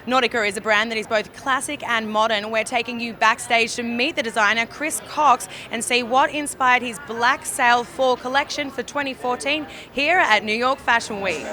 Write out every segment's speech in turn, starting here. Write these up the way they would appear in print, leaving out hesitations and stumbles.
Nautica is a brand that is both classic and modern. We're taking you backstage to meet the designer, Chris Cox, and see what inspired his Black Sail Fall collection for 2014 here at New York Fashion Week.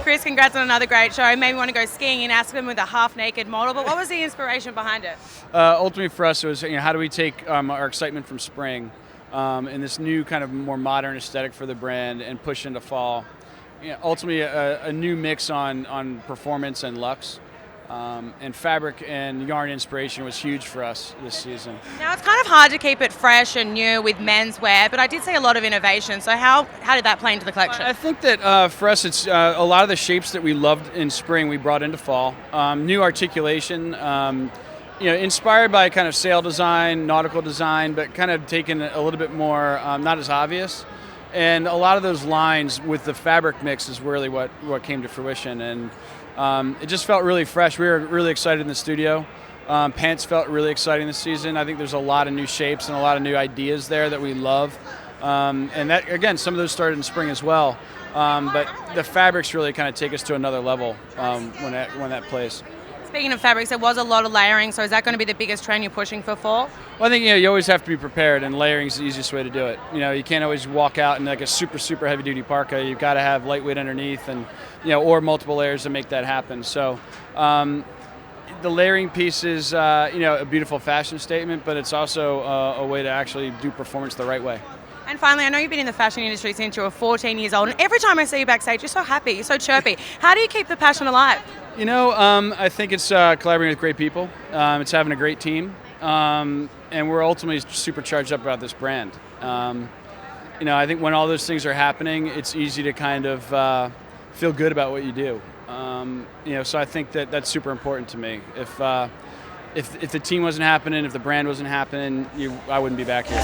Chris, congrats on another great show. Maybe want to go skiing in Aspen with a half-naked model, but what was the inspiration behind it? Ultimately for us, it was how do we take our excitement from spring and this new kind of more modern aesthetic for the brand and push into fall. Ultimately a new mix on performance and luxe. And fabric and yarn inspiration was huge for us this season. Now it's kind of hard to keep it fresh and new with menswear, but I did see a lot of innovation. So how did that play into the collection? I think that for us, it's a lot of the shapes that we loved in spring we brought into fall. New articulation, inspired by kind of sail design, nautical design, but kind of taken a little bit more not as obvious. And a lot of those lines with the fabric mix is really what came to fruition. And it just felt really fresh. We were really excited in the studio. Pants felt really exciting this season. I think there's a lot of new shapes and a lot of new ideas there that we love. And that, again, some of those started in spring as well. But the fabrics really kind of take us to another level when that plays. Speaking of fabrics, there was a lot of layering, so is that going to be the biggest trend you're pushing for fall? Well, I think you always have to be prepared, and layering is the easiest way to do it. You can't always walk out in like a super heavy duty parka. You've got to have lightweight underneath, and or multiple layers to make that happen. So the layering piece is a beautiful fashion statement, but it's also a way to actually do performance the right way. And finally, I know you've been in the fashion industry since you were 14 years old, and every time I see you backstage, you're so happy, you're so chirpy. How do you keep the passion alive? I think it's collaborating with great people. It's having a great team, and we're ultimately super charged up about this brand. I think when all those things are happening, it's easy to kind of feel good about what you do. So I think that's super important to me. If the team wasn't happening, if the brand wasn't happening, I wouldn't be back here.